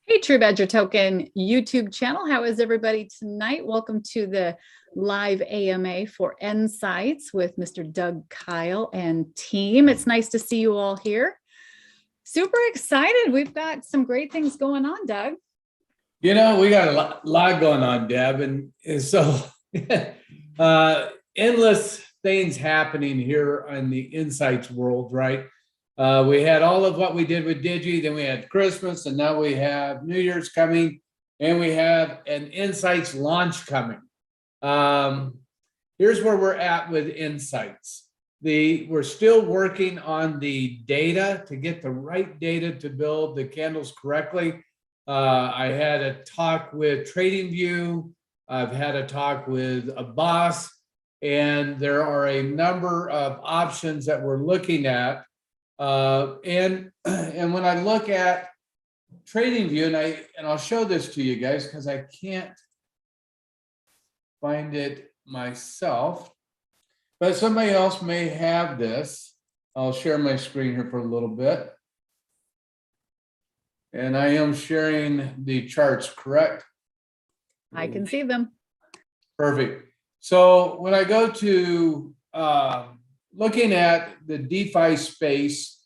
Hey, True Badger Token YouTube channel. How is everybody tonight? Welcome to the live AMA for nSights with Mr. Doug Kyle and team. It's nice to see you all here. Super excited. We've got some great things going on, Doug. You know, we got a lot going on, Deb, and so endless things happening here in the nSights world, right? We had all of what we did with Digi, then we had Christmas, and now we have New Year's coming, and we have an nSights launch coming. Here's where we're at with nSights. We're still working on the data to get the right data to build the candles correctly. I had a talk with TradingView. I've had a talk with a boss, and there are a number of options that we're looking at. And when I look at TradingView, and I'll show this to you guys because I can't find it myself, but somebody else may have this. I'll share my screen here for a little bit. And I am sharing the charts, correct? I can see them. Perfect. So when I go to looking at the DeFi space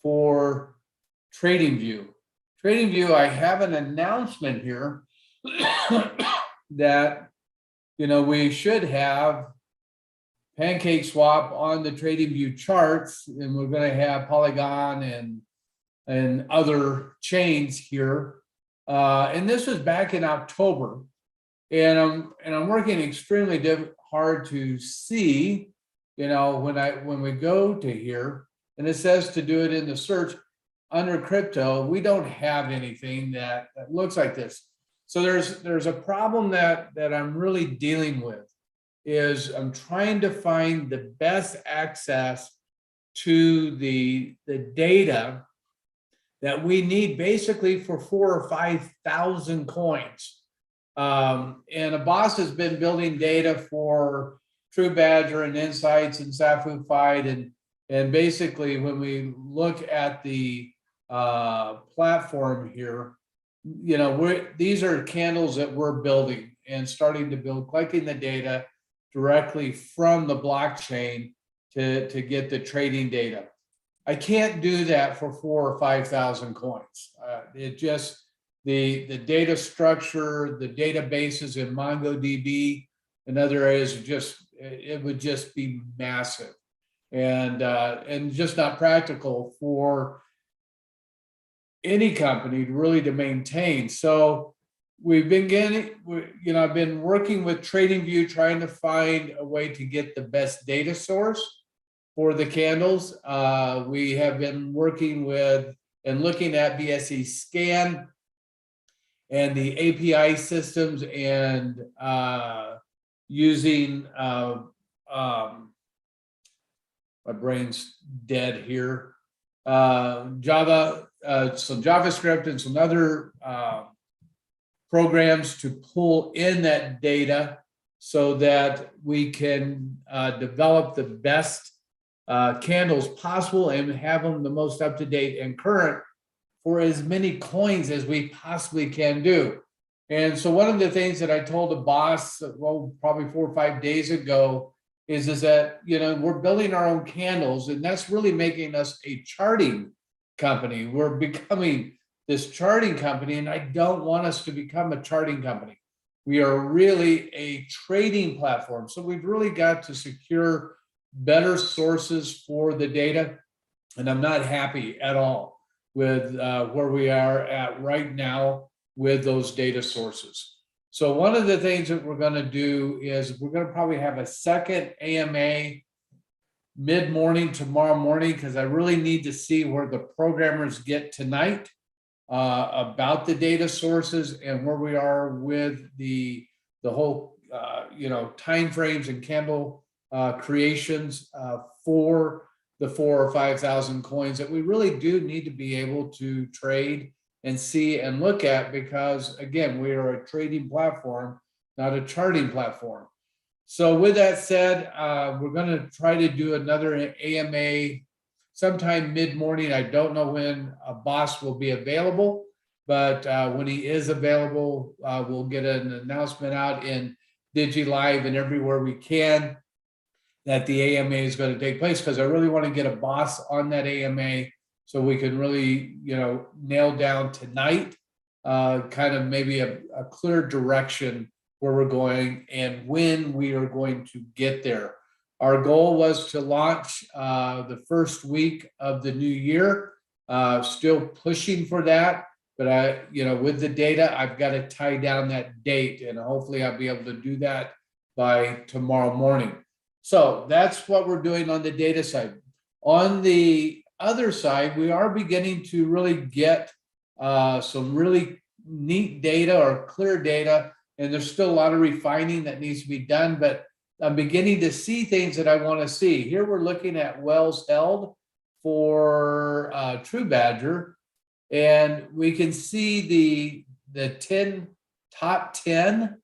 for TradingView, I have an announcement here that, you know, we should have PancakeSwap on the TradingView charts, and we're going to have Polygon and other chains here. And this was back in October. And I'm working extremely hard to see, you know, when we go to here, and it says to do it in the search under crypto, we don't have anything that looks like this. So there's a problem that I'm really dealing with, is I'm trying to find the best access to the data that we need basically for 4,000 or 5,000 coins. And a boss has been building data for True Badger and nSights and Safu Fight. And basically when we look at the platform here, you know, these are candles that we're building and starting to build, collecting the data directly from the blockchain to get the trading data. I can't do that for 4,000 or 5,000 coins. It just, the data structure, the databases in MongoDB and other areas, it would just be massive and just not practical for any company really to maintain. So we've been I've been working with TradingView trying to find a way to get the best data source for the candles. We have been working with and looking at BSC scan and the API systems and using my brain's dead here. Java, some JavaScript and some other programs to pull in that data so that we can develop the best candles possible and have them the most up-to-date and current for as many coins as we possibly can do. And so one of the things that I told the boss, well, probably 4 or 5 days ago, is that, you know, we're building our own candles, and that's really making us a charting company. We're becoming this charting company, and I don't want us to become a charting company. We are really a trading platform. So we've really got to secure better sources for the data. And I'm not happy at all with where we are at right now with those data sources. So one of the things that we're going to do is we're going to probably have a second AMA mid-morning tomorrow morning, because I really need to see where the programmers get tonight about the data sources and where we are with the whole time frames and candle creations for the 4,000 or 5,000 coins that we really do need to be able to trade and see and look at, because again, we are a trading platform, not a charting platform. So with that said, we're going to try to do another AMA sometime mid-morning. I don't know when a boss will be available, but when he is available, we'll get an announcement out in DigiLive and everywhere we can that the AMA is going to take place, because I really want to get a boss on that AMA so we can really, nail down tonight, kind of maybe a clear direction where we're going and when we are going to get there. Our goal was to launch the first week of the new year. Still pushing for that, but with the data, I've got to tie down that date, and hopefully I'll be able to do that by tomorrow morning. So that's what we're doing on the data side. On the other side, we are beginning to really get some really neat data or clear data, and there's still a lot of refining that needs to be done, but I'm beginning to see things that I want to see. Here we're looking at wells held for True Badger, and we can see the top 10.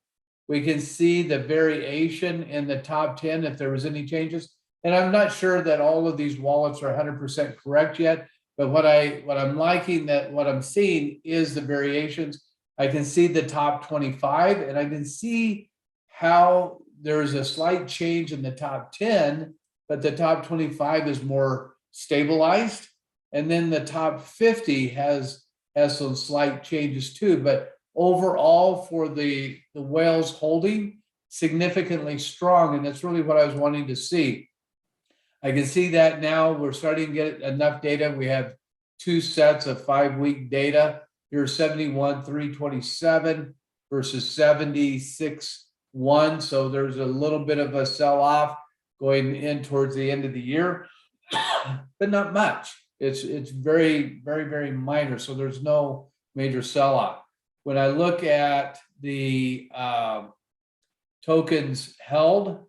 We can see the variation in the top 10 if there was any changes. And I'm not sure that all of these wallets are 100% correct yet, but what I'm liking, that what I'm seeing is the variations. I can see the top 25, and I can see how there's a slight change in the top 10, but the top 25 is more stabilized. And then the top 50 has some slight changes too, but overall for the whales holding, significantly strong. And that's really what I was wanting to see. I can see that now we're starting to get enough data. We have 2 sets of 5-week data. Here's 71,327 versus 76,1. So there's a little bit of a sell-off going in towards the end of the year, but not much. It's very, very, very minor. So there's no major sell-off. When I look at the tokens held,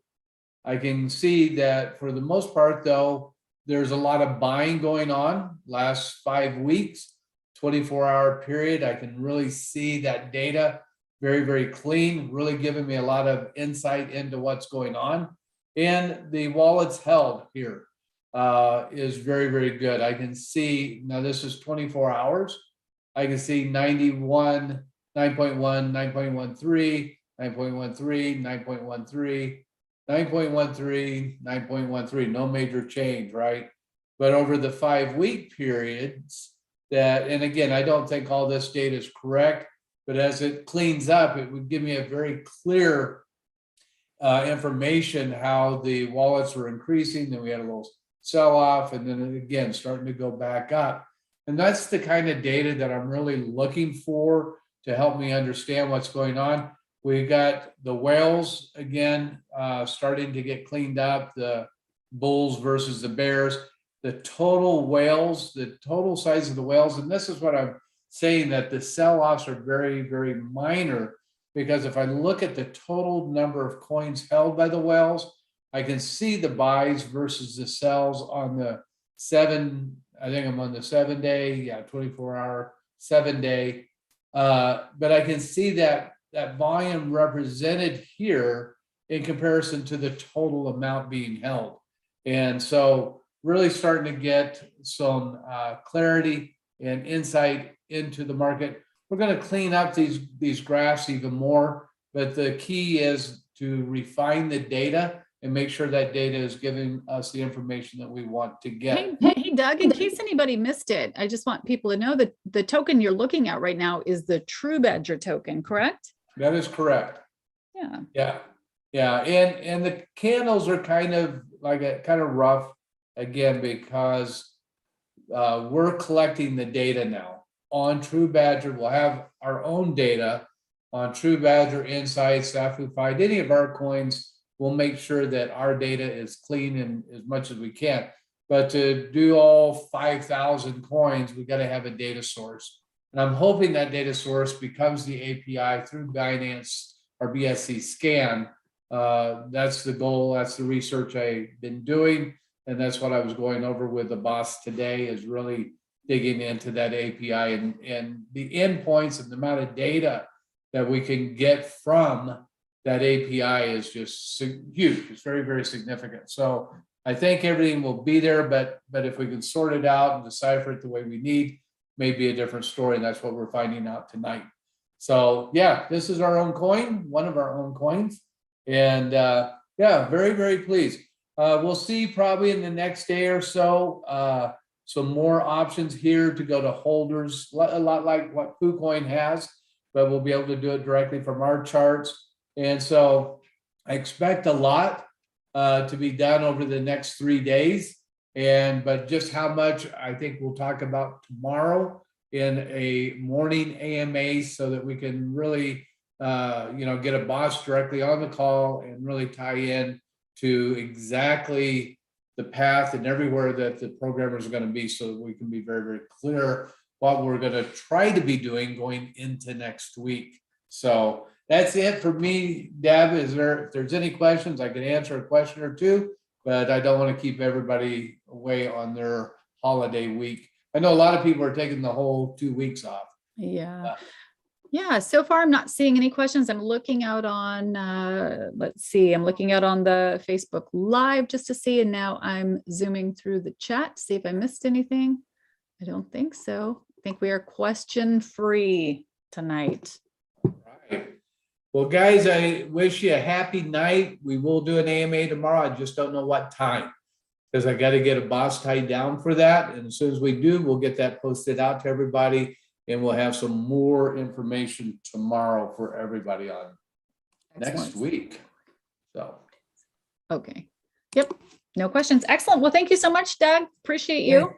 I can see that for the most part, though, there's a lot of buying going on last 5 weeks, 24-hour period. I can really see that data very, very clean, really giving me a lot of insight into what's going on. And the wallets held here is very, very good. I can see, now this is 24 hours. I can see 91, 9.1, 9.13, 9.13, 9.13, 9.13, 9.13, no major change, right? But over the 5-week periods and again, I don't think all this data is correct, but as it cleans up, it would give me a very clear information how the wallets were increasing. Then we had a little sell-off, and then again, starting to go back up. And that's the kind of data that I'm really looking for to help me understand what's going on. We got the whales again starting to get cleaned up, the bulls versus the bears, the total whales, the total size of the whales. And this is what I'm saying, that the sell-offs are very, very minor, because if I look at the total number of coins held by the whales, I can see the buys versus the sells on the 7, I think I'm on the 7-day, 24-hour, 7-day. But I can see that volume represented here in comparison to the total amount being held. And so really starting to get some clarity and insight into the market. We're going to clean up these graphs even more, but the key is to refine the data and make sure that data is giving us the information that we want to get. Hey, Doug, in case anybody missed it, I just want people to know that the token you're looking at right now is the True Badger token, correct? That is correct. Yeah. And the candles are kind of rough again, because we're collecting the data now on True Badger. We'll have our own data on True Badger, nSights, Safufied, any of our coins. We'll make sure that our data is clean and as much as we can. But to do all 5,000 coins, we got to have a data source. And I'm hoping that data source becomes the API through Binance or BSC Scan. That's the goal. That's the research I've been doing. And that's what I was going over with the boss today, is really digging into that API and the endpoints and the amount of data that we can get from that API is just huge. It's very, very significant. So I think everything will be there, but if we can sort it out and decipher it the way we need, may be a different story. And that's what we're finding out tonight. So yeah, this is our own coin, one of our own coins. And yeah, very, very pleased. We'll see probably in the next day or so, some more options here to go to holders, a lot like what KuCoin has, but we'll be able to do it directly from our charts. And so I expect a lot to be done over the next 3 days. But just how much, I think we'll talk about tomorrow in a morning AMA so that we can really, get a boss directly on the call and really tie in to exactly the path and everywhere that the programmers are going to be, so that we can be very, very clear what we're going to try to be doing going into next week. So that's it for me. Deb, if there's any questions, I can answer a question or two, but I don't want to keep everybody away on their holiday week. I know a lot of people are taking the whole 2 weeks off. Yeah. Yeah, so far I'm not seeing any questions. I'm looking out on, let's see, I'm looking out on the Facebook Live just to see, and now I'm zooming through the chat to see if I missed anything. I don't think so. I think we are question free tonight. Right. Well, guys, I wish you a happy night. We will do an AMA tomorrow. I just don't know what time, because I got to get a boss tied down for that. And as soon as we do, we'll get that posted out to everybody. And we'll have some more information tomorrow for everybody on next week. So, okay. Yep. No questions. Excellent. Well, thank you so much, Doug. Appreciate you.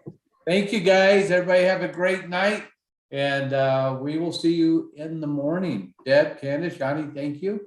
Thank you, guys. Everybody have a great night. And we will see you in the morning. Deb, Candace, Johnny, thank you.